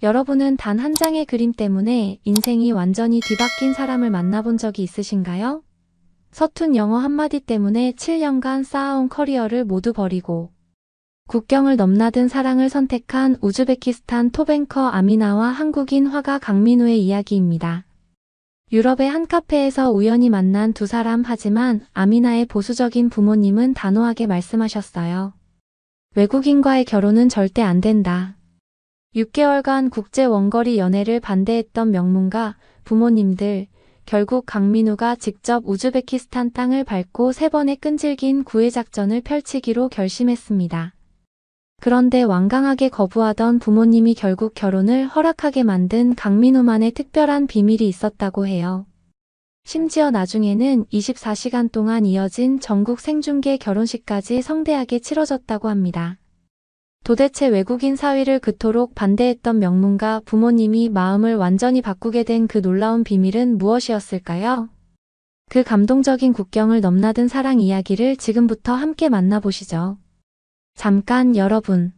여러분은 단 한 장의 그림 때문에 인생이 완전히 뒤바뀐 사람을 만나본 적이 있으신가요? 서툰 영어 한마디 때문에 7년간 쌓아온 커리어를 모두 버리고 국경을 넘나든 사랑을 선택한 우즈베키스탄 톱앵커 아미나와 한국인 화가 강민우의 이야기입니다. 유럽의 한 카페에서 우연히 만난 두 사람. 하지만 아미나의 보수적인 부모님은 단호하게 말씀하셨어요. 외국인과의 결혼은 절대 안 된다. 6개월간 국제 원거리 연애를 반대했던 명문가 부모님들, 결국 강민우가 직접 우즈베키스탄 땅을 밟고 3번의 끈질긴 구애 작전을 펼치기로 결심했습니다. 그런데 완강하게 거부하던 부모님이 결국 결혼을 허락하게 만든 강민우만의 특별한 비밀이 있었다고 해요. 심지어 나중에는 24시간 동안 이어진 전국 생중계 결혼식까지 성대하게 치러졌다고 합니다. 도대체 외국인 사위를 그토록 반대했던 명문가 부모님이 마음을 완전히 바꾸게 된 그 놀라운 비밀은 무엇이었을까요? 그 감동적인 국경을 넘나든 사랑 이야기를 지금부터 함께 만나보시죠. 잠깐 여러분,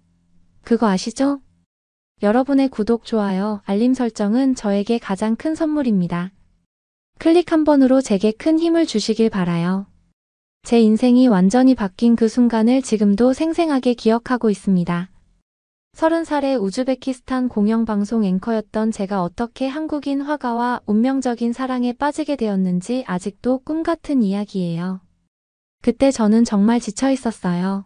그거 아시죠? 여러분의 구독, 좋아요, 알림 설정은 저에게 가장 큰 선물입니다. 클릭 한 번으로 제게 큰 힘을 주시길 바라요. 제 인생이 완전히 바뀐 그 순간을 지금도 생생하게 기억하고 있습니다. 30살의 우즈베키스탄 공영방송 앵커였던 제가 어떻게 한국인 화가와 운명적인 사랑에 빠지게 되었는지 아직도 꿈같은 이야기예요. 그때 저는 정말 지쳐 있었어요.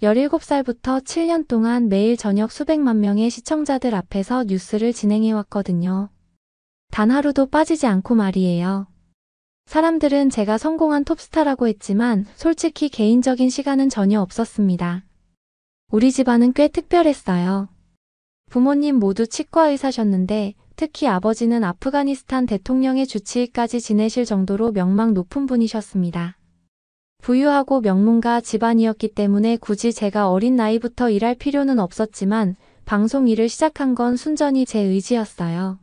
17살부터 7년 동안 매일 저녁 수백만 명의 시청자들 앞에서 뉴스를 진행해왔거든요. 단 하루도 빠지지 않고 말이에요. 사람들은 제가 성공한 톱스타라고 했지만 솔직히 개인적인 시간은 전혀 없었습니다. 우리 집안은 꽤 특별했어요. 부모님 모두 치과 의사셨는데 특히 아버지는 아프가니스탄 대통령의 주치의까지 지내실 정도로 명망 높은 분이셨습니다. 부유하고 명문가 집안이었기 때문에 굳이 제가 어린 나이부터 일할 필요는 없었지만 방송 일을 시작한 건 순전히 제 의지였어요.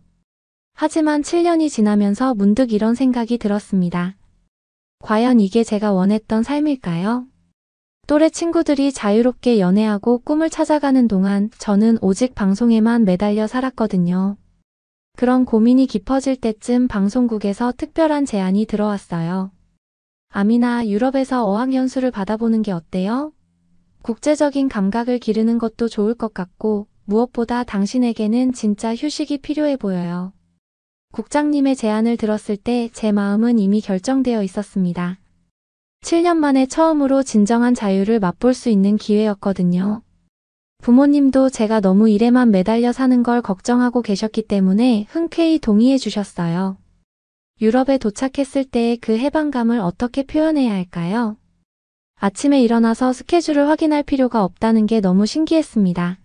하지만 7년이 지나면서 문득 이런 생각이 들었습니다. 과연 이게 제가 원했던 삶일까요? 또래 친구들이 자유롭게 연애하고 꿈을 찾아가는 동안 저는 오직 방송에만 매달려 살았거든요. 그런 고민이 깊어질 때쯤 방송국에서 특별한 제안이 들어왔어요. 아미나, 유럽에서 어학연수를 받아보는 게 어때요? 국제적인 감각을 기르는 것도 좋을 것 같고 무엇보다 당신에게는 진짜 휴식이 필요해 보여요. 국장님의 제안을 들었을 때 제 마음은 이미 결정되어 있었습니다. 7년 만에 처음으로 진정한 자유를 맛볼 수 있는 기회였거든요. 부모님도 제가 너무 일에만 매달려 사는 걸 걱정하고 계셨기 때문에 흔쾌히 동의해 주셨어요. 유럽에 도착했을 때의 그 해방감을 어떻게 표현해야 할까요? 아침에 일어나서 스케줄을 확인할 필요가 없다는 게 너무 신기했습니다.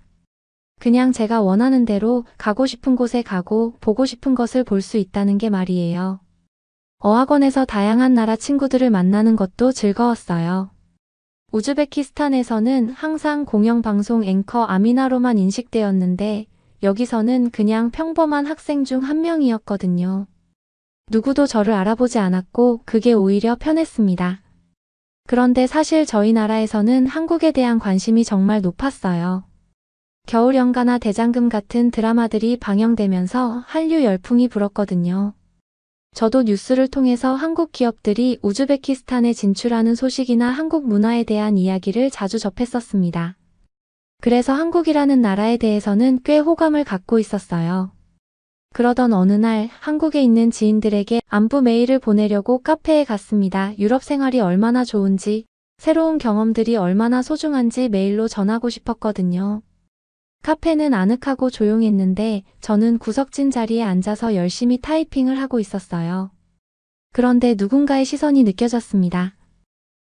그냥 제가 원하는 대로 가고 싶은 곳에 가고 보고 싶은 것을 볼 수 있다는 게 말이에요. 어학원에서 다양한 나라 친구들을 만나는 것도 즐거웠어요. 우즈베키스탄에서는 항상 공영방송 앵커 아미나로만 인식되었는데 여기서는 그냥 평범한 학생 중 한 명이었거든요. 누구도 저를 알아보지 않았고 그게 오히려 편했습니다. 그런데 사실 저희 나라에서는 한국에 대한 관심이 정말 높았어요. 겨울연가나 대장금 같은 드라마들이 방영되면서 한류 열풍이 불었거든요. 저도 뉴스를 통해서 한국 기업들이 우즈베키스탄에 진출하는 소식이나 한국 문화에 대한 이야기를 자주 접했었습니다. 그래서 한국이라는 나라에 대해서는 꽤 호감을 갖고 있었어요. 그러던 어느 날 한국에 있는 지인들에게 안부 메일을 보내려고 카페에 갔습니다. 유럽 생활이 얼마나 좋은지, 새로운 경험들이 얼마나 소중한지 메일로 전하고 싶었거든요. 카페는 아늑하고 조용했는데 저는 구석진 자리에 앉아서 열심히 타이핑을 하고 있었어요. 그런데 누군가의 시선이 느껴졌습니다.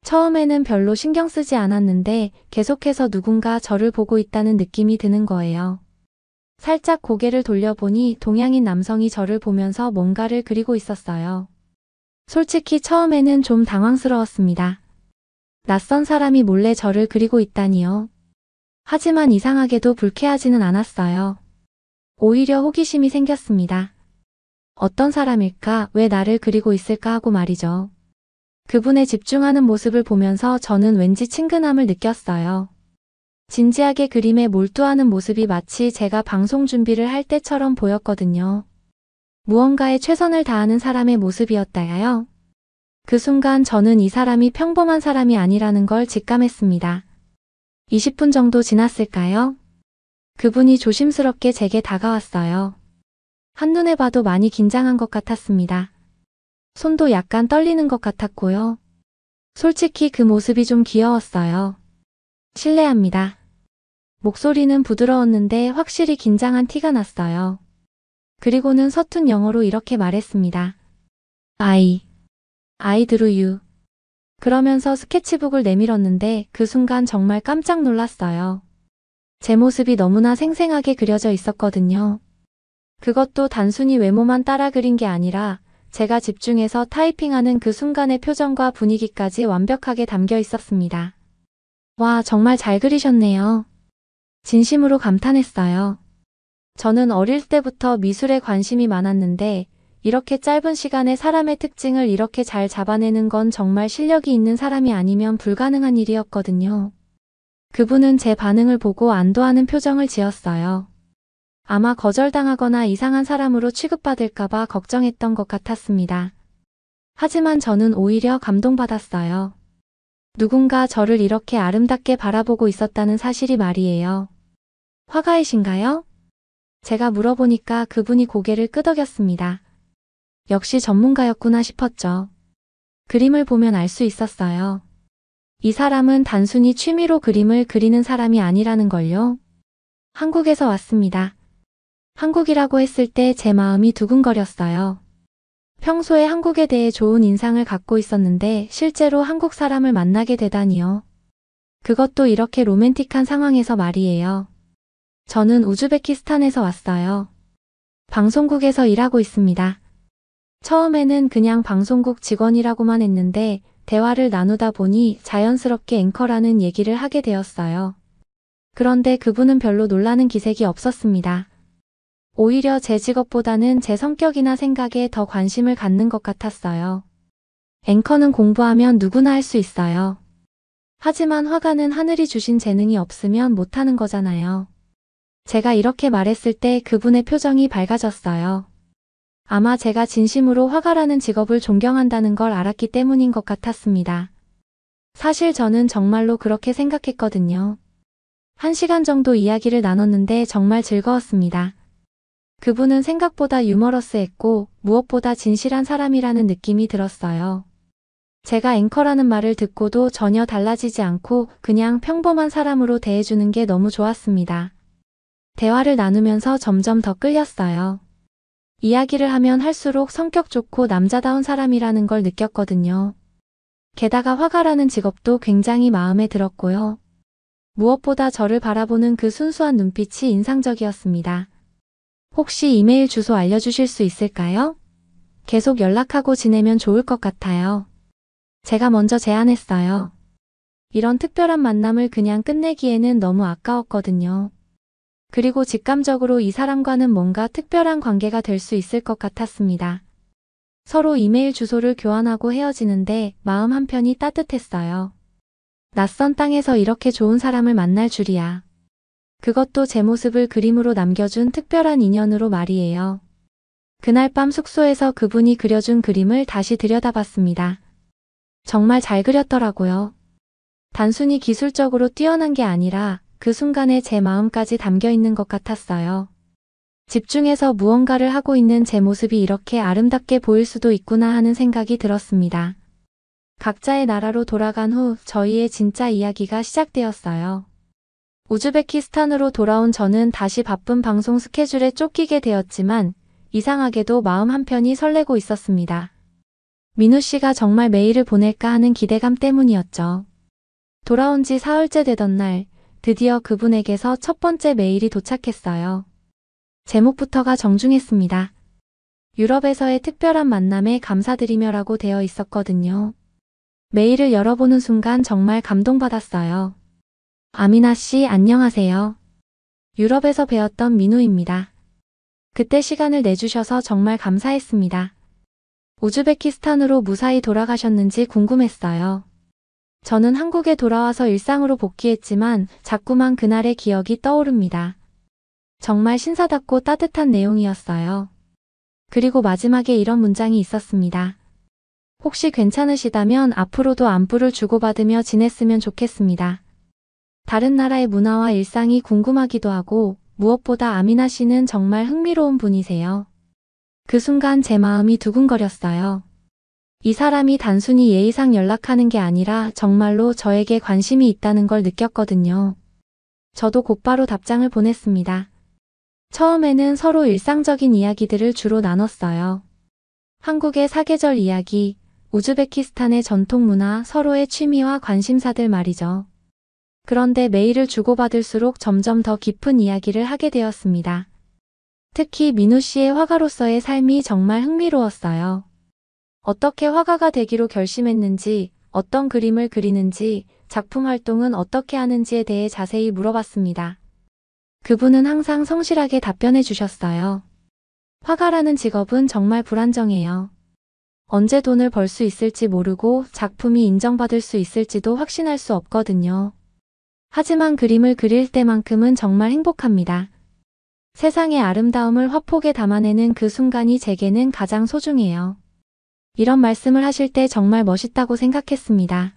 처음에는 별로 신경 쓰지 않았는데 계속해서 누군가 저를 보고 있다는 느낌이 드는 거예요. 살짝 고개를 돌려보니 동양인 남성이 저를 보면서 뭔가를 그리고 있었어요. 솔직히 처음에는 좀 당황스러웠습니다. 낯선 사람이 몰래 저를 그리고 있다니요. 하지만 이상하게도 불쾌하지는 않았어요. 오히려 호기심이 생겼습니다. 어떤 사람일까, 왜 나를 그리고 있을까 하고 말이죠. 그분의 집중하는 모습을 보면서 저는 왠지 친근함을 느꼈어요. 진지하게 그림에 몰두하는 모습이 마치 제가 방송 준비를 할 때처럼 보였거든요. 무언가에 최선을 다하는 사람의 모습이었다요. 그 순간 저는 이 사람이 평범한 사람이 아니라는 걸 직감했습니다. 20분 정도 지났을까요? 그분이 조심스럽게 제게 다가왔어요. 한눈에 봐도 많이 긴장한 것 같았습니다. 손도 약간 떨리는 것 같았고요. 솔직히 그 모습이 좀 귀여웠어요. 실례합니다. 목소리는 부드러웠는데 확실히 긴장한 티가 났어요. 그리고는 서툰 영어로 이렇게 말했습니다. I drew you. 그러면서 스케치북을 내밀었는데 그 순간 정말 깜짝 놀랐어요. 제 모습이 너무나 생생하게 그려져 있었거든요. 그것도 단순히 외모만 따라 그린 게 아니라 제가 집중해서 타이핑하는 그 순간의 표정과 분위기까지 완벽하게 담겨 있었습니다. 와, 정말 잘 그리셨네요. 진심으로 감탄했어요. 저는 어릴 때부터 미술에 관심이 많았는데 이렇게 짧은 시간에 사람의 특징을 이렇게 잘 잡아내는 건 정말 실력이 있는 사람이 아니면 불가능한 일이었거든요. 그분은 제 반응을 보고 안도하는 표정을 지었어요. 아마 거절당하거나 이상한 사람으로 취급받을까봐 걱정했던 것 같았습니다. 하지만 저는 오히려 감동받았어요. 누군가 저를 이렇게 아름답게 바라보고 있었다는 사실이 말이에요. 화가이신가요? 제가 물어보니까 그분이 고개를 끄덕였습니다. 역시 전문가였구나 싶었죠. 그림을 보면 알 수 있었어요. 이 사람은 단순히 취미로 그림을 그리는 사람이 아니라는 걸요. 한국에서 왔습니다. 한국이라고 했을 때 제 마음이 두근거렸어요. 평소에 한국에 대해 좋은 인상을 갖고 있었는데 실제로 한국 사람을 만나게 되다니요. 그것도 이렇게 로맨틱한 상황에서 말이에요. 저는 우즈베키스탄에서 왔어요. 방송국에서 일하고 있습니다. 처음에는 그냥 방송국 직원이라고만 했는데 대화를 나누다 보니 자연스럽게 앵커라는 얘기를 하게 되었어요. 그런데 그분은 별로 놀라는 기색이 없었습니다. 오히려 제 직업보다는 제 성격이나 생각에 더 관심을 갖는 것 같았어요. 앵커는 공부하면 누구나 할 수 있어요. 하지만 화가는 하늘이 주신 재능이 없으면 못하는 거잖아요. 제가 이렇게 말했을 때 그분의 표정이 밝아졌어요. 아마 제가 진심으로 화가라는 직업을 존경한다는 걸 알았기 때문인 것 같았습니다. 사실 저는 정말로 그렇게 생각했거든요. 1시간 정도 이야기를 나눴는데 정말 즐거웠습니다. 그분은 생각보다 유머러스했고 무엇보다 진실한 사람이라는 느낌이 들었어요. 제가 앵커라는 말을 듣고도 전혀 달라지지 않고 그냥 평범한 사람으로 대해주는 게 너무 좋았습니다. 대화를 나누면서 점점 더 끌렸어요. 이야기를 하면 할수록 성격 좋고 남자다운 사람이라는 걸 느꼈거든요. 게다가 화가라는 직업도 굉장히 마음에 들었고요. 무엇보다 저를 바라보는 그 순수한 눈빛이 인상적이었습니다. 혹시 이메일 주소 알려주실 수 있을까요? 계속 연락하고 지내면 좋을 것 같아요. 제가 먼저 제안했어요. 이런 특별한 만남을 그냥 끝내기에는 너무 아까웠거든요. 그리고 직감적으로 이 사람과는 뭔가 특별한 관계가 될 수 있을 것 같았습니다. 서로 이메일 주소를 교환하고 헤어지는데 마음 한편이 따뜻했어요. 낯선 땅에서 이렇게 좋은 사람을 만날 줄이야. 그것도 제 모습을 그림으로 남겨준 특별한 인연으로 말이에요. 그날 밤 숙소에서 그분이 그려준 그림을 다시 들여다봤습니다. 정말 잘 그렸더라고요. 단순히 기술적으로 뛰어난 게 아니라 그 순간에 제 마음까지 담겨 있는 것 같았어요. 집중해서 무언가를 하고 있는 제 모습이 이렇게 아름답게 보일 수도 있구나 하는 생각이 들었습니다. 각자의 나라로 돌아간 후 저희의 진짜 이야기가 시작되었어요. 우즈베키스탄으로 돌아온 저는 다시 바쁜 방송 스케줄에 쫓기게 되었지만 이상하게도 마음 한편이 설레고 있었습니다. 민우 씨가 정말 메일을 보낼까 하는 기대감 때문이었죠. 돌아온 지 사흘째 되던 날 드디어 그분에게서 첫 번째 메일이 도착했어요. 제목부터가 정중했습니다. 유럽에서의 특별한 만남에 감사드리며라고 되어 있었거든요. 메일을 열어보는 순간 정말 감동받았어요. 아미나 씨 안녕하세요. 유럽에서 배웠던 민우입니다. 그때 시간을 내주셔서 정말 감사했습니다. 우즈베키스탄으로 무사히 돌아가셨는지 궁금했어요. 저는 한국에 돌아와서 일상으로 복귀했지만 자꾸만 그날의 기억이 떠오릅니다. 정말 신사답고 따뜻한 내용이었어요. 그리고 마지막에 이런 문장이 있었습니다. 혹시 괜찮으시다면 앞으로도 안부를 주고받으며 지냈으면 좋겠습니다. 다른 나라의 문화와 일상이 궁금하기도 하고 무엇보다 아미나 씨는 정말 흥미로운 분이세요. 그 순간 제 마음이 두근거렸어요. 이 사람이 단순히 예의상 연락하는 게 아니라 정말로 저에게 관심이 있다는 걸 느꼈거든요. 저도 곧바로 답장을 보냈습니다. 처음에는 서로 일상적인 이야기들을 주로 나눴어요. 한국의 사계절 이야기, 우즈베키스탄의 전통 문화, 서로의 취미와 관심사들 말이죠. 그런데 메일을 주고받을수록 점점 더 깊은 이야기를 하게 되었습니다. 특히 민우 씨의 화가로서의 삶이 정말 흥미로웠어요. 어떻게 화가가 되기로 결심했는지, 어떤 그림을 그리는지, 작품 활동은 어떻게 하는지에 대해 자세히 물어봤습니다. 그분은 항상 성실하게 답변해 주셨어요. 화가라는 직업은 정말 불안정해요. 언제 돈을 벌 수 있을지 모르고 작품이 인정받을 수 있을지도 확신할 수 없거든요. 하지만 그림을 그릴 때만큼은 정말 행복합니다. 세상의 아름다움을 화폭에 담아내는 그 순간이 제게는 가장 소중해요. 이런 말씀을 하실 때 정말 멋있다고 생각했습니다.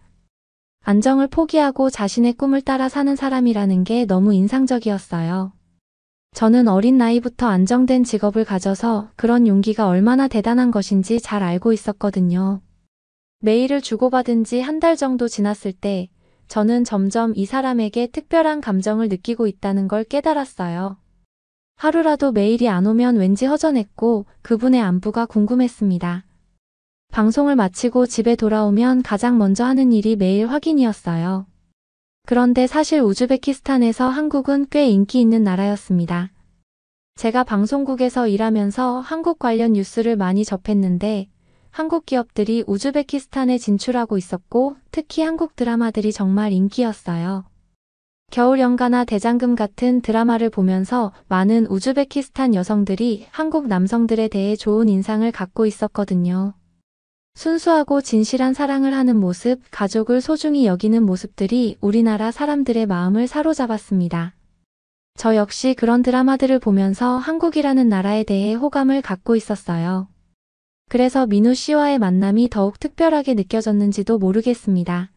안정을 포기하고 자신의 꿈을 따라 사는 사람이라는 게 너무 인상적이었어요. 저는 어린 나이부터 안정된 직업을 가져서 그런 용기가 얼마나 대단한 것인지 잘 알고 있었거든요. 메일을 주고받은 지 한 달 정도 지났을 때 저는 점점 이 사람에게 특별한 감정을 느끼고 있다는 걸 깨달았어요. 하루라도 메일이 안 오면 왠지 허전했고 그분의 안부가 궁금했습니다. 방송을 마치고 집에 돌아오면 가장 먼저 하는 일이 메일 확인이었어요. 그런데 사실 우즈베키스탄에서 한국은 꽤 인기 있는 나라였습니다. 제가 방송국에서 일하면서 한국 관련 뉴스를 많이 접했는데 한국 기업들이 우즈베키스탄에 진출하고 있었고 특히 한국 드라마들이 정말 인기였어요. 겨울연가나 대장금 같은 드라마를 보면서 많은 우즈베키스탄 여성들이 한국 남성들에 대해 좋은 인상을 갖고 있었거든요. 순수하고 진실한 사랑을 하는 모습, 가족을 소중히 여기는 모습들이 우리나라 사람들의 마음을 사로잡았습니다. 저 역시 그런 드라마들을 보면서 한국이라는 나라에 대해 호감을 갖고 있었어요. 그래서 민우 씨와의 만남이 더욱 특별하게 느껴졌는지도 모르겠습니다.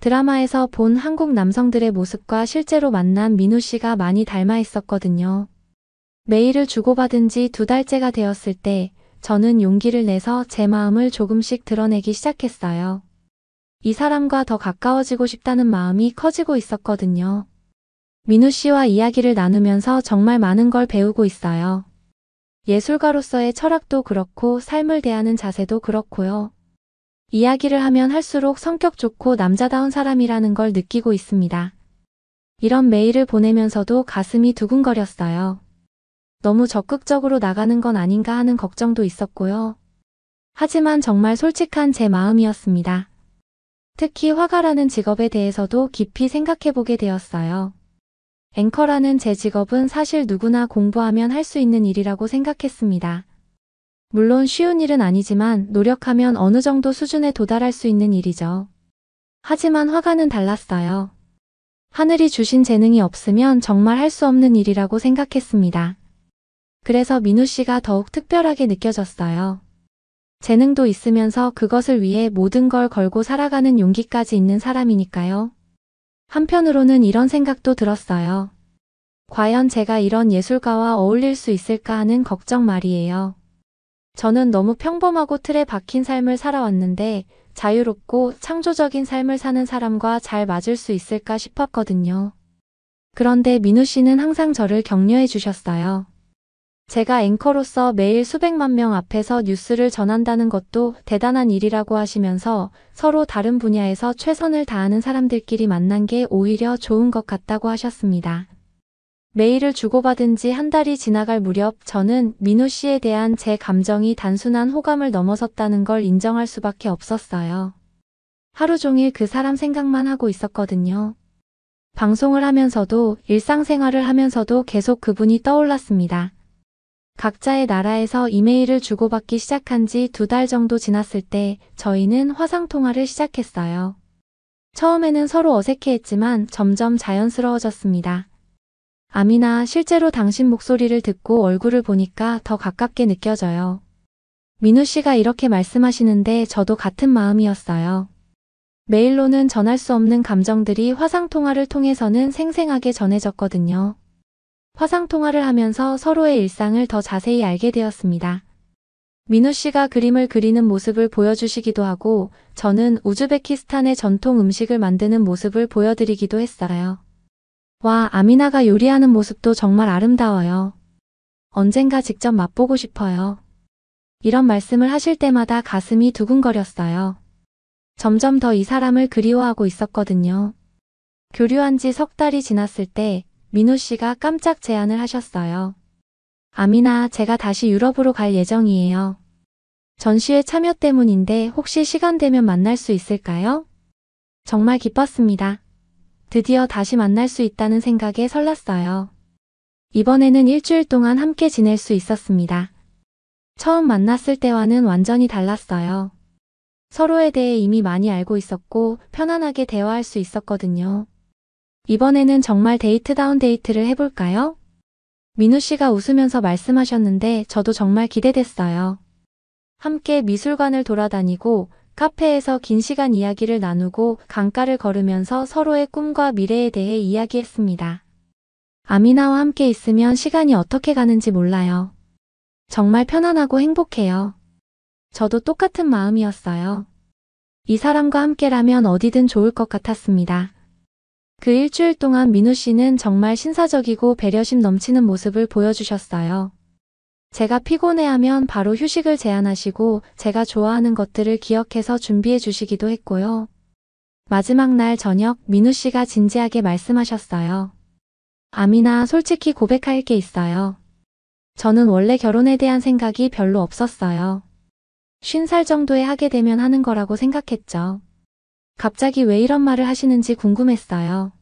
드라마에서 본 한국 남성들의 모습과 실제로 만난 민우 씨가 많이 닮아 있었거든요. 메일을 주고받은 지 2달째가 되었을 때 저는 용기를 내서 제 마음을 조금씩 드러내기 시작했어요. 이 사람과 더 가까워지고 싶다는 마음이 커지고 있었거든요. 민우 씨와 이야기를 나누면서 정말 많은 걸 배우고 있어요. 예술가로서의 철학도 그렇고 삶을 대하는 자세도 그렇고요. 이야기를 하면 할수록 성격 좋고 남자다운 사람이라는 걸 느끼고 있습니다. 이런 메일을 보내면서도 가슴이 두근거렸어요. 너무 적극적으로 나가는 건 아닌가 하는 걱정도 있었고요. 하지만 정말 솔직한 제 마음이었습니다. 특히 화가라는 직업에 대해서도 깊이 생각해보게 되었어요. 앵커라는 제 직업은 사실 누구나 공부하면 할 수 있는 일이라고 생각했습니다. 물론 쉬운 일은 아니지만 노력하면 어느 정도 수준에 도달할 수 있는 일이죠. 하지만 화가는 달랐어요. 하늘이 주신 재능이 없으면 정말 할 수 없는 일이라고 생각했습니다. 그래서 민우 씨가 더욱 특별하게 느껴졌어요. 재능도 있으면서 그것을 위해 모든 걸 걸고 살아가는 용기까지 있는 사람이니까요. 한편으로는 이런 생각도 들었어요. 과연 제가 이런 예술가와 어울릴 수 있을까 하는 걱정 말이에요. 저는 너무 평범하고 틀에 박힌 삶을 살아왔는데 자유롭고 창조적인 삶을 사는 사람과 잘 맞을 수 있을까 싶었거든요. 그런데 민우 씨는 항상 저를 격려해 주셨어요. 제가 앵커로서 매일 수백만 명 앞에서 뉴스를 전한다는 것도 대단한 일이라고 하시면서 서로 다른 분야에서 최선을 다하는 사람들끼리 만난 게 오히려 좋은 것 같다고 하셨습니다. 메일을 주고받은 지 한 달이 지나갈 무렵 저는 민우 씨에 대한 제 감정이 단순한 호감을 넘어섰다는 걸 인정할 수밖에 없었어요. 하루 종일 그 사람 생각만 하고 있었거든요. 방송을 하면서도 일상생활을 하면서도 계속 그분이 떠올랐습니다. 각자의 나라에서 이메일을 주고받기 시작한 지 2달 정도 지났을 때 저희는 화상통화를 시작했어요. 처음에는 서로 어색해했지만 점점 자연스러워졌습니다. 아미나, 실제로 당신 목소리를 듣고 얼굴을 보니까 더 가깝게 느껴져요. 민우 씨가 이렇게 말씀하시는데 저도 같은 마음이었어요. 메일로는 전할 수 없는 감정들이 화상통화를 통해서는 생생하게 전해졌거든요. 화상통화를 하면서 서로의 일상을 더 자세히 알게 되었습니다. 민우 씨가 그림을 그리는 모습을 보여주시기도 하고 저는 우즈베키스탄의 전통 음식을 만드는 모습을 보여드리기도 했어요. 와, 아미나가 요리하는 모습도 정말 아름다워요. 언젠가 직접 맛보고 싶어요. 이런 말씀을 하실 때마다 가슴이 두근거렸어요. 점점 더 이 사람을 그리워하고 있었거든요. 교류한 지 석 달이 지났을 때 민우 씨가 깜짝 제안을 하셨어요. 아미나, 제가 다시 유럽으로 갈 예정이에요. 전시회 참여 때문인데 혹시 시간 되면 만날 수 있을까요? 정말 기뻤습니다. 드디어 다시 만날 수 있다는 생각에 설렜어요. 이번에는 일주일 동안 함께 지낼 수 있었습니다. 처음 만났을 때와는 완전히 달랐어요. 서로에 대해 이미 많이 알고 있었고 편안하게 대화할 수 있었거든요. 이번에는 정말 데이트다운 데이트를 해볼까요? 민우 씨가 웃으면서 말씀하셨는데 저도 정말 기대됐어요. 함께 미술관을 돌아다니고 카페에서 긴 시간 이야기를 나누고 강가를 걸으면서 서로의 꿈과 미래에 대해 이야기했습니다. 아미나와 함께 있으면 시간이 어떻게 가는지 몰라요. 정말 편안하고 행복해요. 저도 똑같은 마음이었어요. 이 사람과 함께라면 어디든 좋을 것 같았습니다. 그 일주일 동안 민우 씨는 정말 신사적이고 배려심 넘치는 모습을 보여주셨어요. 제가 피곤해하면 바로 휴식을 제안하시고 제가 좋아하는 것들을 기억해서 준비해 주시기도 했고요. 마지막 날 저녁 민우 씨가 진지하게 말씀하셨어요. 아미나, 솔직히 고백할 게 있어요. 저는 원래 결혼에 대한 생각이 별로 없었어요. 50살 정도에 하게 되면 하는 거라고 생각했죠. 갑자기 왜 이런 말을 하시는지 궁금했어요.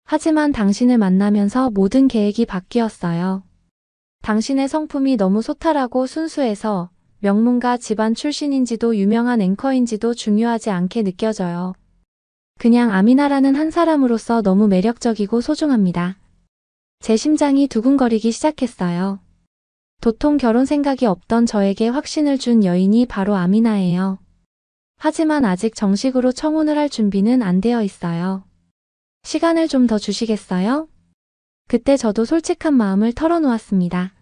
하지만 당신을 만나면서 모든 계획이 바뀌었어요. 당신의 성품이 너무 소탈하고 순수해서 명문가 집안 출신인지도 유명한 앵커인지도 중요하지 않게 느껴져요. 그냥 아미나라는 한 사람으로서 너무 매력적이고 소중합니다. 제 심장이 두근거리기 시작했어요. 도통 결혼 생각이 없던 저에게 확신을 준 여인이 바로 아미나예요. 하지만 아직 정식으로 청혼을 할 준비는 안 되어 있어요. 시간을 좀 더 주시겠어요? 그때 저도 솔직한 마음을 털어놓았습니다.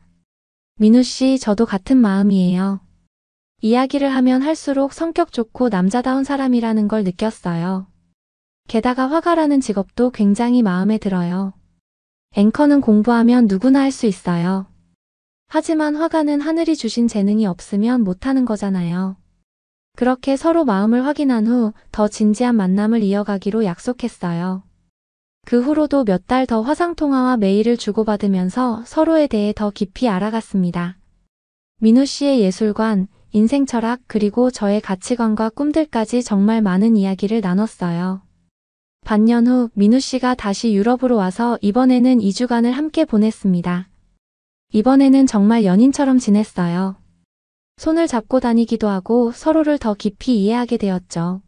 민우 씨, 저도 같은 마음이에요. 이야기를 하면 할수록 성격 좋고 남자다운 사람이라는 걸 느꼈어요. 게다가 화가라는 직업도 굉장히 마음에 들어요. 앵커는 공부하면 누구나 할 수 있어요. 하지만 화가는 하늘이 주신 재능이 없으면 못하는 거잖아요. 그렇게 서로 마음을 확인한 후 더 진지한 만남을 이어가기로 약속했어요. 그 후로도 몇 달 더 화상통화와 메일을 주고받으면서 서로에 대해 더 깊이 알아갔습니다. 민우 씨의 예술관, 인생 철학, 그리고 저의 가치관과 꿈들까지 정말 많은 이야기를 나눴어요. 반년 후 민우 씨가 다시 유럽으로 와서 이번에는 2주간을 함께 보냈습니다. 이번에는 정말 연인처럼 지냈어요. 손을 잡고 다니기도 하고 서로를 더 깊이 이해하게 되었죠.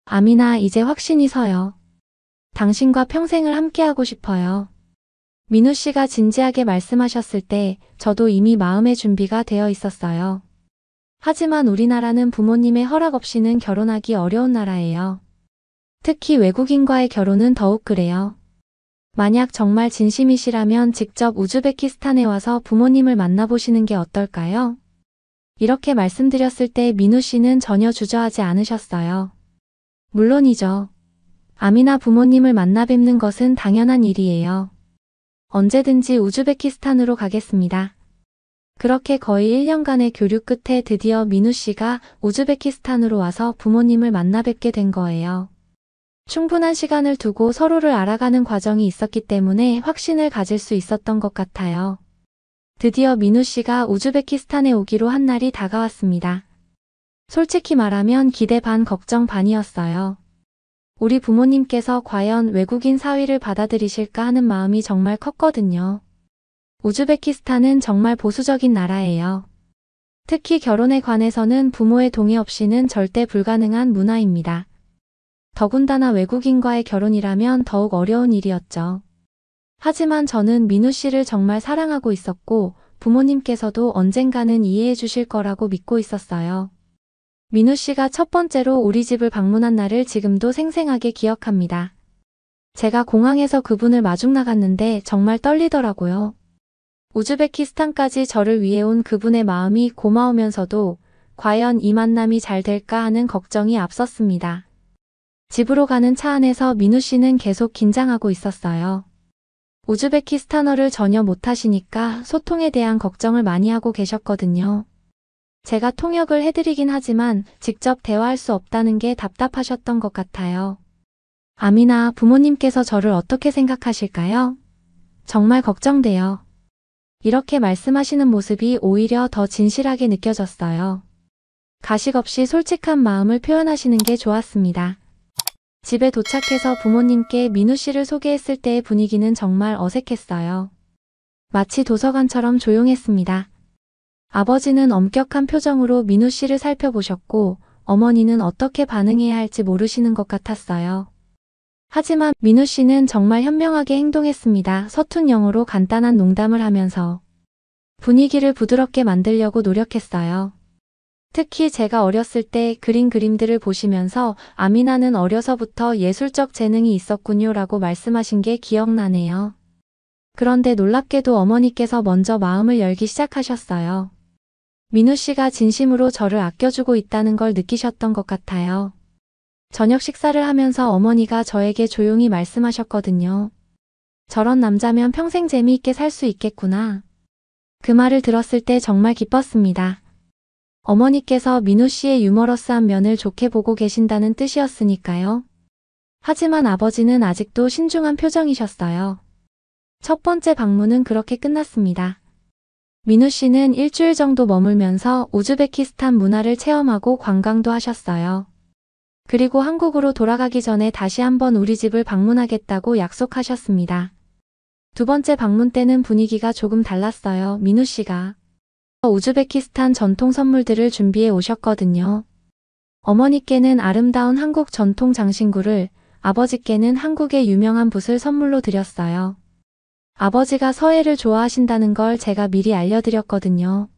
아미나, 이제 확신이 서요. 당신과 평생을 함께하고 싶어요. 민우 씨가 진지하게 말씀하셨을 때 저도 이미 마음의 준비가 되어 있었어요. 하지만 우리나라는 부모님의 허락 없이는 결혼하기 어려운 나라예요. 특히 외국인과의 결혼은 더욱 그래요. 만약 정말 진심이시라면 직접 우즈베키스탄에 와서 부모님을 만나보시는 게 어떨까요? 이렇게 말씀드렸을 때 민우 씨는 전혀 주저하지 않으셨어요. 물론이죠. 아미나 부모님을 만나 뵙는 것은 당연한 일이에요. 언제든지 우즈베키스탄으로 가겠습니다. 그렇게 거의 1년간의 교류 끝에 드디어 민우 씨가 우즈베키스탄으로 와서 부모님을 만나 뵙게 된 거예요. 충분한 시간을 두고 서로를 알아가는 과정이 있었기 때문에 확신을 가질 수 있었던 것 같아요. 드디어 민우 씨가 우즈베키스탄에 오기로 한 날이 다가왔습니다. 솔직히 말하면 기대 반 걱정 반이었어요. 우리 부모님께서 과연 외국인 사위를 받아들이실까 하는 마음이 정말 컸거든요. 우즈베키스탄은 정말 보수적인 나라예요. 특히 결혼에 관해서는 부모의 동의 없이는 절대 불가능한 문화입니다. 더군다나 외국인과의 결혼이라면 더욱 어려운 일이었죠. 하지만 저는 민우 씨를 정말 사랑하고 있었고 부모님께서도 언젠가는 이해해 주실 거라고 믿고 있었어요. 민우 씨가 첫 번째로 우리 집을 방문한 날을 지금도 생생하게 기억합니다. 제가 공항에서 그분을 마중 나갔는데 정말 떨리더라고요. 우즈베키스탄까지 저를 위해 온 그분의 마음이 고마우면서도 과연 이 만남이 잘 될까 하는 걱정이 앞섰습니다. 집으로 가는 차 안에서 민우 씨는 계속 긴장하고 있었어요. 우즈베키스탄어를 전혀 못하시니까 소통에 대한 걱정을 많이 하고 계셨거든요. 제가 통역을 해드리긴 하지만 직접 대화할 수 없다는 게 답답하셨던 것 같아요. 아미나, 부모님께서 저를 어떻게 생각하실까요? 정말 걱정돼요. 이렇게 말씀하시는 모습이 오히려 더 진실하게 느껴졌어요. 가식 없이 솔직한 마음을 표현하시는 게 좋았습니다. 집에 도착해서 부모님께 민우 씨를 소개했을 때의 분위기는 정말 어색했어요. 마치 도서관처럼 조용했습니다. 아버지는 엄격한 표정으로 민우 씨를 살펴보셨고 어머니는 어떻게 반응해야 할지 모르시는 것 같았어요. 하지만 민우 씨는 정말 현명하게 행동했습니다. 서툰 영어로 간단한 농담을 하면서 분위기를 부드럽게 만들려고 노력했어요. 특히 제가 어렸을 때 그린 그림들을 보시면서 아미나는 어려서부터 예술적 재능이 있었군요 라고 말씀하신 게 기억나네요. 그런데 놀랍게도 어머니께서 먼저 마음을 열기 시작하셨어요. 민우 씨가 진심으로 저를 아껴주고 있다는 걸 느끼셨던 것 같아요. 저녁 식사를 하면서 어머니가 저에게 조용히 말씀하셨거든요. 저런 남자면 평생 재미있게 살 수 있겠구나. 그 말을 들었을 때 정말 기뻤습니다. 어머니께서 민우 씨의 유머러스한 면을 좋게 보고 계신다는 뜻이었으니까요. 하지만 아버지는 아직도 신중한 표정이셨어요. 첫 번째 방문은 그렇게 끝났습니다. 민우 씨는 일주일 정도 머물면서 우즈베키스탄 문화를 체험하고 관광도 하셨어요. 그리고 한국으로 돌아가기 전에 다시 한번 우리 집을 방문하겠다고 약속하셨습니다. 두 번째 방문 때는 분위기가 조금 달랐어요. 민우 씨가 우즈베키스탄 전통 선물들을 준비해 오셨거든요. 어머니께는 아름다운 한국 전통 장신구를, 아버지께는 한국의 유명한 붓을 선물로 드렸어요. 아버지가 서예를 좋아하신다는 걸 제가 미리 알려드렸거든요.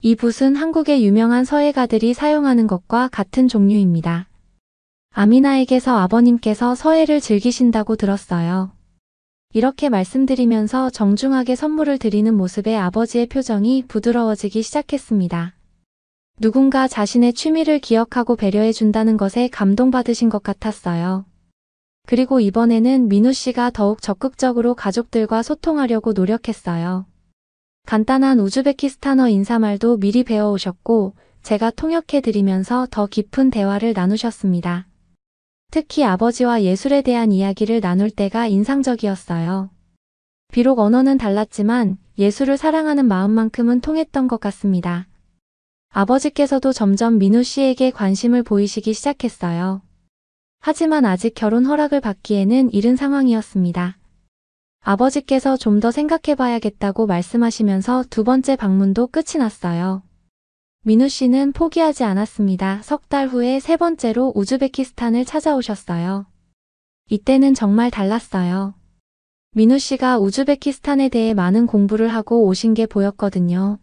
이 붓은 한국의 유명한 서예가들이 사용하는 것과 같은 종류입니다. 아미나에게서 아버님께서 서예를 즐기신다고 들었어요. 이렇게 말씀드리면서 정중하게 선물을 드리는 모습에 아버지의 표정이 부드러워지기 시작했습니다. 누군가 자신의 취미를 기억하고 배려해준다는 것에 감동받으신 것 같았어요. 그리고 이번에는 민우 씨가 더욱 적극적으로 가족들과 소통하려고 노력했어요. 간단한 우즈베키스탄어 인사말도 미리 배워오셨고 제가 통역해드리면서 더 깊은 대화를 나누셨습니다. 특히 아버지와 예술에 대한 이야기를 나눌 때가 인상적이었어요. 비록 언어는 달랐지만 예술을 사랑하는 마음만큼은 통했던 것 같습니다. 아버지께서도 점점 민우 씨에게 관심을 보이시기 시작했어요. 하지만 아직 결혼 허락을 받기에는 이른 상황이었습니다. 아버지께서 좀 더 생각해봐야겠다고 말씀하시면서 두 번째 방문도 끝이 났어요. 민우 씨는 포기하지 않았습니다. 석 달 후에 세 번째로 우즈베키스탄을 찾아오셨어요. 이때는 정말 달랐어요. 민우 씨가 우즈베키스탄에 대해 많은 공부를 하고 오신 게 보였거든요.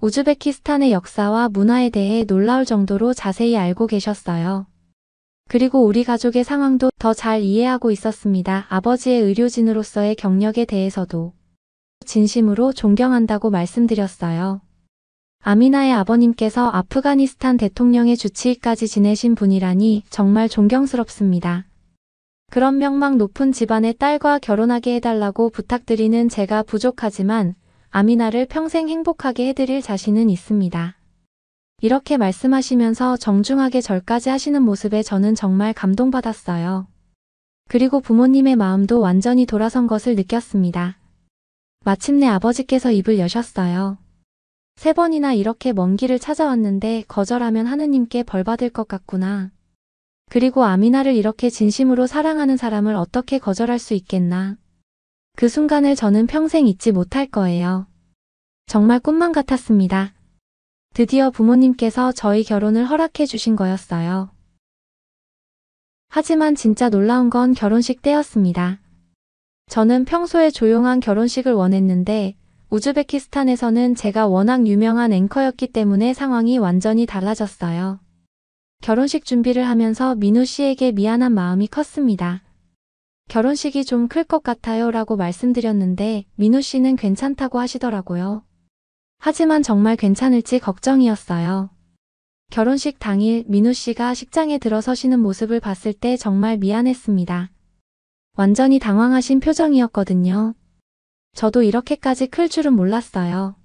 우즈베키스탄의 역사와 문화에 대해 놀라울 정도로 자세히 알고 계셨어요. 그리고 우리 가족의 상황도 더 잘 이해하고 있었습니다. 아버지의 의료진으로서의 경력에 대해서도 진심으로 존경한다고 말씀드렸어요. 아미나의 아버님께서 아프가니스탄 대통령의 주치의까지 지내신 분이라니 정말 존경스럽습니다. 그런 명망 높은 집안의 딸과 결혼하게 해달라고 부탁드리는 제가 부족하지만 아미나를 평생 행복하게 해드릴 자신은 있습니다. 이렇게 말씀하시면서 정중하게 절까지 하시는 모습에 저는 정말 감동받았어요. 그리고 부모님의 마음도 완전히 돌아선 것을 느꼈습니다. 마침내 아버지께서 입을 여셨어요. 세 번이나 이렇게 먼 길을 찾아왔는데 거절하면 하느님께 벌 받을 것 같구나. 그리고 아미나를 이렇게 진심으로 사랑하는 사람을 어떻게 거절할 수 있겠나. 그 순간을 저는 평생 잊지 못할 거예요. 정말 꿈만 같았습니다. 드디어 부모님께서 저희 결혼을 허락해 주신 거였어요. 하지만 진짜 놀라운 건 결혼식 때였습니다. 저는 평소에 조용한 결혼식을 원했는데 우즈베키스탄에서는 제가 워낙 유명한 앵커였기 때문에 상황이 완전히 달라졌어요. 결혼식 준비를 하면서 민우 씨에게 미안한 마음이 컸습니다. 결혼식이 좀 클 것 같아요 라고 말씀드렸는데 민우 씨는 괜찮다고 하시더라고요. 하지만 정말 괜찮을지 걱정이었어요. 결혼식 당일 민우 씨가 식장에 들어서시는 모습을 봤을 때 정말 미안했습니다. 완전히 당황하신 표정이었거든요. 저도 이렇게까지 클 줄은 몰랐어요.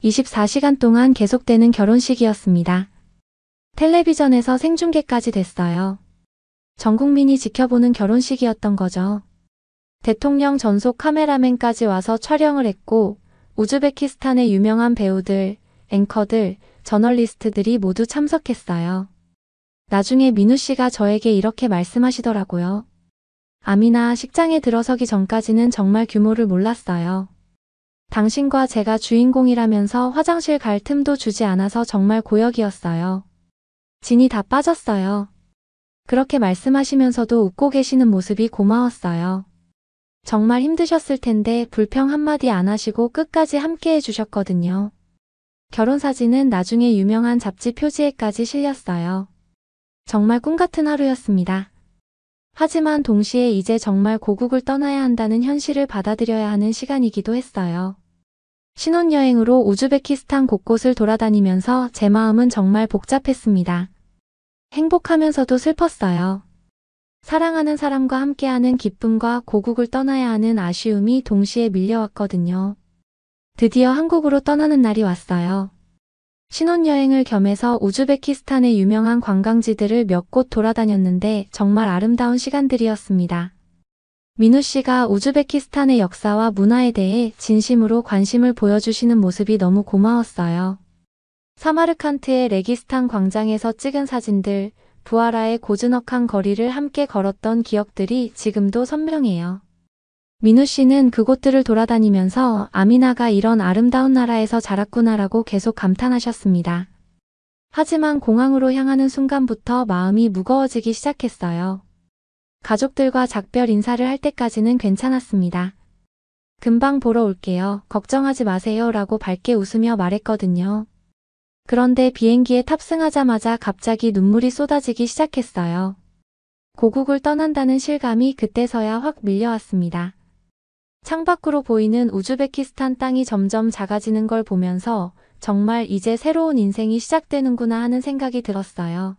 24시간 동안 계속되는 결혼식이었습니다. 텔레비전에서 생중계까지 됐어요. 전 국민이 지켜보는 결혼식이었던 거죠. 대통령 전속 카메라맨까지 와서 촬영을 했고 우즈베키스탄의 유명한 배우들, 앵커들, 저널리스트들이 모두 참석했어요. 나중에 민우 씨가 저에게 이렇게 말씀하시더라고요. 아미나, 식장에 들어서기 전까지는 정말 규모를 몰랐어요. 당신과 제가 주인공이라면서 화장실 갈 틈도 주지 않아서 정말 고역이었어요. 진이 다 빠졌어요. 그렇게 말씀하시면서도 웃고 계시는 모습이 고마웠어요. 정말 힘드셨을 텐데 불평 한마디 안 하시고 끝까지 함께 해주셨거든요. 결혼사진은 나중에 유명한 잡지 표지에까지 실렸어요. 정말 꿈같은 하루였습니다. 하지만 동시에 이제 정말 고국을 떠나야 한다는 현실을 받아들여야 하는 시간이기도 했어요. 신혼여행으로 우즈베키스탄 곳곳을 돌아다니면서 제 마음은 정말 복잡했습니다. 행복하면서도 슬펐어요. 사랑하는 사람과 함께하는 기쁨과 고국을 떠나야 하는 아쉬움이 동시에 밀려왔거든요. 드디어 한국으로 떠나는 날이 왔어요. 신혼여행을 겸해서 우즈베키스탄의 유명한 관광지들을 몇 곳 돌아다녔는데 정말 아름다운 시간들이었습니다. 민우 씨가 우즈베키스탄의 역사와 문화에 대해 진심으로 관심을 보여주시는 모습이 너무 고마웠어요. 사마르칸트의 레기스탄 광장에서 찍은 사진들, 부하라의 고즈넉한 거리를 함께 걸었던 기억들이 지금도 선명해요. 민우 씨는 그곳들을 돌아다니면서 아미나가 이런 아름다운 나라에서 자랐구나라고 계속 감탄하셨습니다. 하지만 공항으로 향하는 순간부터 마음이 무거워지기 시작했어요. 가족들과 작별 인사를 할 때까지는 괜찮았습니다. 금방 보러 올게요. 걱정하지 마세요 라고 밝게 웃으며 말했거든요. 그런데 비행기에 탑승하자마자 갑자기 눈물이 쏟아지기 시작했어요. 고국을 떠난다는 실감이 그때서야 확 밀려왔습니다. 창밖으로 보이는 우즈베키스탄 땅이 점점 작아지는 걸 보면서 정말 이제 새로운 인생이 시작되는구나 하는 생각이 들었어요.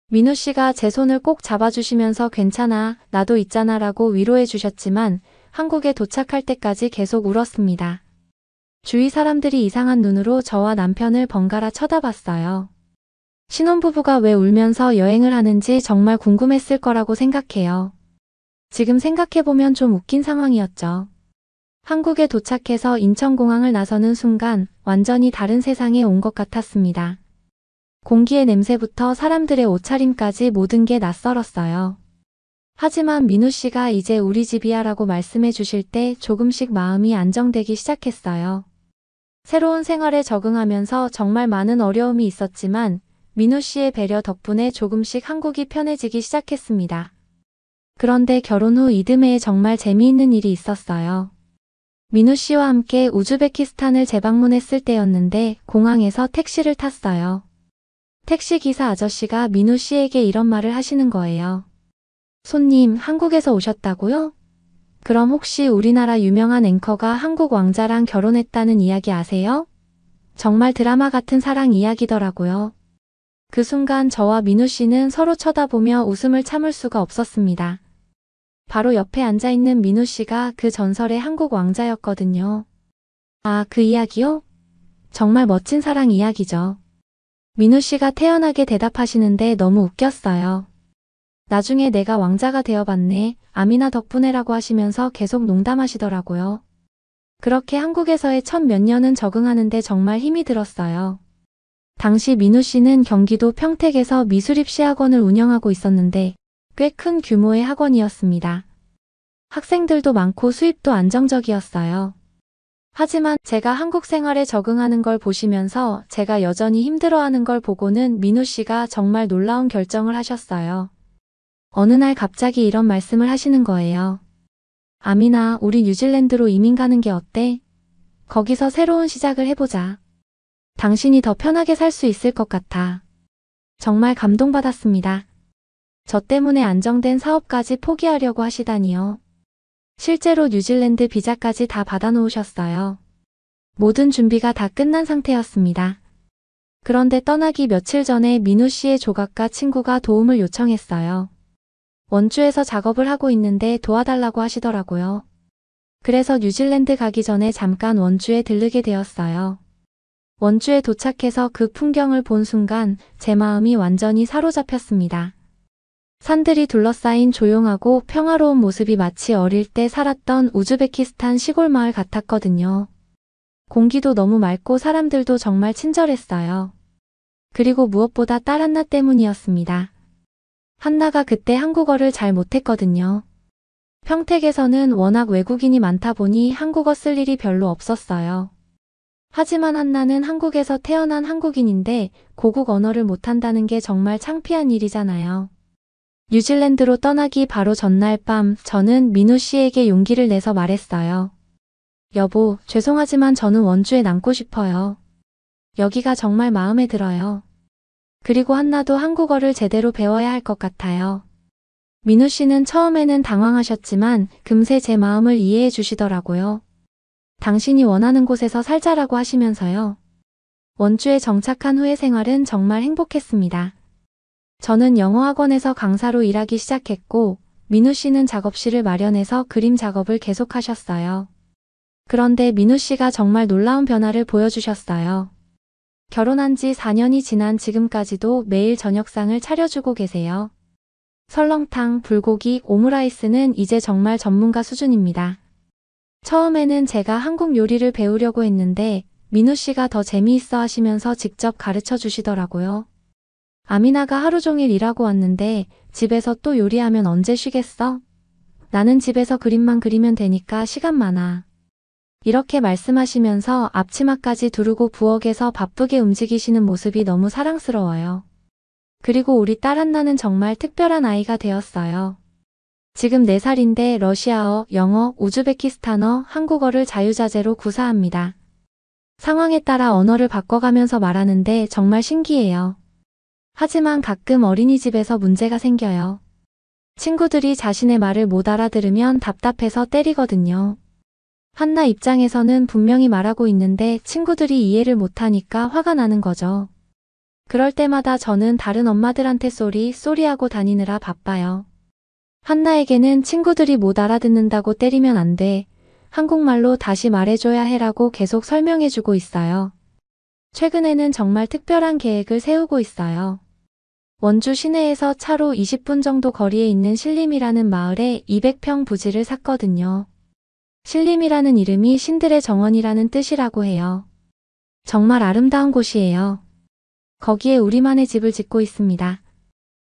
민우 씨가 제 손을 꼭 잡아주시면서 괜찮아, 나도 있잖아 라고 위로해 주셨지만 한국에 도착할 때까지 계속 울었습니다. 주위 사람들이 이상한 눈으로 저와 남편을 번갈아 쳐다봤어요. 신혼부부가 왜 울면서 여행을 하는지 정말 궁금했을 거라고 생각해요. 지금 생각해보면 좀 웃긴 상황이었죠. 한국에 도착해서 인천공항을 나서는 순간 완전히 다른 세상에 온 것 같았습니다. 공기의 냄새부터 사람들의 옷차림까지 모든 게 낯설었어요. 하지만 민우 씨가 이제 우리 집이야 라고 말씀해 주실 때 조금씩 마음이 안정되기 시작했어요. 새로운 생활에 적응하면서 정말 많은 어려움이 있었지만 민우 씨의 배려 덕분에 조금씩 한국이 편해지기 시작했습니다. 그런데 결혼 후 이듬해에 정말 재미있는 일이 있었어요. 민우 씨와 함께 우즈베키스탄을 재방문했을 때였는데 공항에서 택시를 탔어요. 택시기사 아저씨가 민우 씨에게 이런 말을 하시는 거예요. 손님, 한국에서 오셨다고요? 그럼 혹시 우리나라 유명한 앵커가 한국 왕자랑 결혼했다는 이야기 아세요? 정말 드라마 같은 사랑 이야기더라고요. 그 순간 저와 민우 씨는 서로 쳐다보며 웃음을 참을 수가 없었습니다. 바로 옆에 앉아있는 민우 씨가 그 전설의 한국 왕자였거든요. 아, 그 이야기요? 정말 멋진 사랑 이야기죠. 민우 씨가 태연하게 대답하시는데 너무 웃겼어요. 나중에 내가 왕자가 되어봤네, 아미나 덕분에라고 하시면서 계속 농담하시더라고요. 그렇게 한국에서의 첫 몇 년은 적응하는데 정말 힘이 들었어요. 당시 민우 씨는 경기도 평택에서 미술입시학원을 운영하고 있었는데 꽤 큰 규모의 학원이었습니다. 학생들도 많고 수입도 안정적이었어요. 하지만 제가 한국 생활에 적응하는 걸 보시면서 제가 여전히 힘들어하는 걸 보고는 민우 씨가 정말 놀라운 결정을 하셨어요. 어느 날 갑자기 이런 말씀을 하시는 거예요. 아미나, 우리 뉴질랜드로 이민 가는 게 어때? 거기서 새로운 시작을 해보자. 당신이 더 편하게 살 수 있을 것 같아. 정말 감동받았습니다. 저 때문에 안정된 사업까지 포기하려고 하시다니요. 실제로 뉴질랜드 비자까지 다 받아놓으셨어요. 모든 준비가 다 끝난 상태였습니다. 그런데 떠나기 며칠 전에 민우 씨의 조각가 친구가 도움을 요청했어요. 원주에서 작업을 하고 있는데 도와달라고 하시더라고요. 그래서 뉴질랜드 가기 전에 잠깐 원주에 들르게 되었어요. 원주에 도착해서 그 풍경을 본 순간 제 마음이 완전히 사로잡혔습니다. 산들이 둘러싸인 조용하고 평화로운 모습이 마치 어릴 때 살았던 우즈베키스탄 시골 마을 같았거든요. 공기도 너무 맑고 사람들도 정말 친절했어요. 그리고 무엇보다 딸 한나 때문이었습니다. 한나가 그때 한국어를 잘 못했거든요. 평택에서는 워낙 외국인이 많다 보니 한국어 쓸 일이 별로 없었어요. 하지만 한나는 한국에서 태어난 한국인인데 고국 언어를 못한다는 게 정말 창피한 일이잖아요. 뉴질랜드로 떠나기 바로 전날 밤 저는 민우 씨에게 용기를 내서 말했어요. 여보, 죄송하지만 저는 원주에 남고 싶어요. 여기가 정말 마음에 들어요. 그리고 한나도 한국어를 제대로 배워야 할 것 같아요. 민우 씨는 처음에는 당황하셨지만 금세 제 마음을 이해해 주시더라고요. 당신이 원하는 곳에서 살자라고 하시면서요. 원주에 정착한 후의 생활은 정말 행복했습니다. 저는 영어학원에서 강사로 일하기 시작했고 민우 씨는 작업실을 마련해서 그림 작업을 계속하셨어요. 그런데 민우 씨가 정말 놀라운 변화를 보여주셨어요. 결혼한 지 4년이 지난 지금까지도 매일 저녁상을 차려주고 계세요. 설렁탕, 불고기, 오므라이스는 이제 정말 전문가 수준입니다. 처음에는 제가 한국 요리를 배우려고 했는데 민우 씨가 더 재미있어 하시면서 직접 가르쳐 주시더라고요. 아미나가 하루 종일 일하고 왔는데 집에서 또 요리하면 언제 쉬겠어? 나는 집에서 그림만 그리면 되니까 시간 많아. 이렇게 말씀하시면서 앞치마까지 두르고 부엌에서 바쁘게 움직이시는 모습이 너무 사랑스러워요. 그리고 우리 딸 한나는 정말 특별한 아이가 되었어요. 지금 4살인데 러시아어, 영어, 우즈베키스탄어, 한국어를 자유자재로 구사합니다. 상황에 따라 언어를 바꿔가면서 말하는데 정말 신기해요. 하지만 가끔 어린이집에서 문제가 생겨요. 친구들이 자신의 말을 못 알아들으면 답답해서 때리거든요. 한나 입장에서는 분명히 말하고 있는데 친구들이 이해를 못하니까 화가 나는 거죠. 그럴 때마다 저는 다른 엄마들한테 쏘리하고 다니느라 바빠요. 한나에게는 친구들이 못 알아듣는다고 때리면 안 돼. 한국말로 다시 말해줘야 해라고 계속 설명해주고 있어요. 최근에는 정말 특별한 계획을 세우고 있어요. 원주 시내에서 차로 20분 정도 거리에 있는 신림이라는 마을에 200평 부지를 샀거든요. 신림이라는 이름이 신들의 정원이라는 뜻이라고 해요. 정말 아름다운 곳이에요. 거기에 우리만의 집을 짓고 있습니다.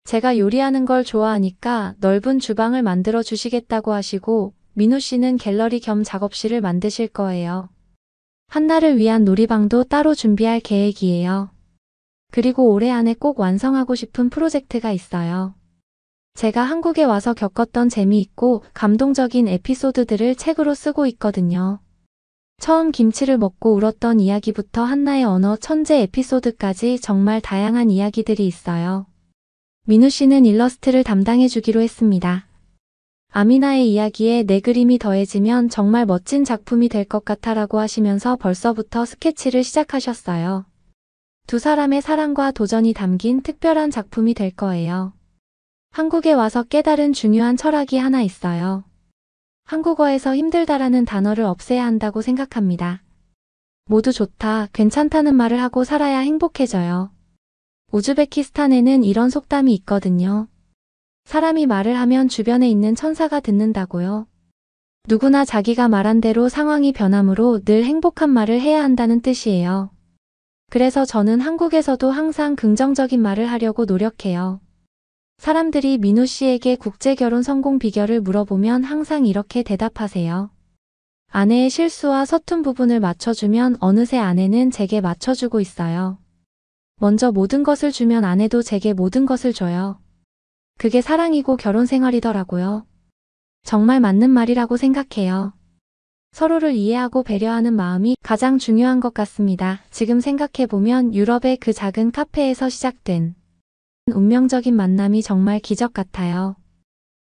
제가 요리하는 걸 좋아하니까 넓은 주방을 만들어 주시겠다고 하시고 민우 씨는 갤러리 겸 작업실을 만드실 거예요. 한나를 위한 놀이방도 따로 준비할 계획이에요. 그리고 올해 안에 꼭 완성하고 싶은 프로젝트가 있어요. 제가 한국에 와서 겪었던 재미있고 감동적인 에피소드들을 책으로 쓰고 있거든요. 처음 김치를 먹고 울었던 이야기부터 한나의 언어 천재 에피소드까지 정말 다양한 이야기들이 있어요. 민우 씨는 일러스트를 담당해 주기로 했습니다. 아미나의 이야기에 내 그림이 더해지면 정말 멋진 작품이 될 것 같아라고 하시면서 벌써부터 스케치를 시작하셨어요. 두 사람의 사랑과 도전이 담긴 특별한 작품이 될 거예요. 한국에 와서 깨달은 중요한 철학이 하나 있어요. 한국어에서 힘들다라는 단어를 없애야 한다고 생각합니다. 모두 좋다, 괜찮다는 말을 하고 살아야 행복해져요. 우즈베키스탄에는 이런 속담이 있거든요. 사람이 말을 하면 주변에 있는 천사가 듣는다고요. 누구나 자기가 말한 대로 상황이 변하므로 늘 행복한 말을 해야 한다는 뜻이에요. 그래서 저는 한국에서도 항상 긍정적인 말을 하려고 노력해요. 사람들이 민우 씨에게 국제결혼 성공 비결을 물어보면 항상 이렇게 대답하세요. 아내의 실수와 서툰 부분을 맞춰주면 어느새 아내는 제게 맞춰주고 있어요. 먼저 모든 것을 주면 아내도 제게 모든 것을 줘요. 그게 사랑이고 결혼 생활이더라고요. 정말 맞는 말이라고 생각해요. 서로를 이해하고 배려하는 마음이 가장 중요한 것 같습니다. 지금 생각해보면 유럽의 그 작은 카페에서 시작된 운명적인 만남이 정말 기적 같아요.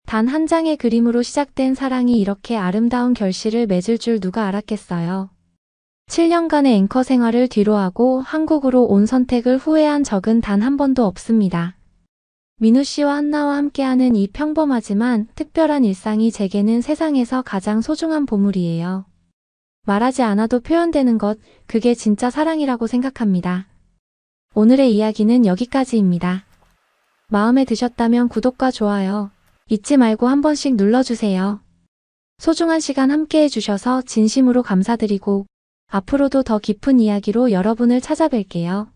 단 한 장의 그림으로 시작된 사랑이 이렇게 아름다운 결실을 맺을 줄 누가 알았겠어요. 7년간의 앵커 생활을 뒤로하고 한국으로 온 선택을 후회한 적은 단 한 번도 없습니다. 민우 씨와 한나와 함께하는 이 평범하지만 특별한 일상이 제게는 세상에서 가장 소중한 보물이에요. 말하지 않아도 표현되는 것, 그게 진짜 사랑이라고 생각합니다. 오늘의 이야기는 여기까지입니다. 마음에 드셨다면 구독과 좋아요 잊지 말고 한 번씩 눌러주세요. 소중한 시간 함께 해주셔서 진심으로 감사드리고 앞으로도 더 깊은 이야기로 여러분을 찾아뵐게요.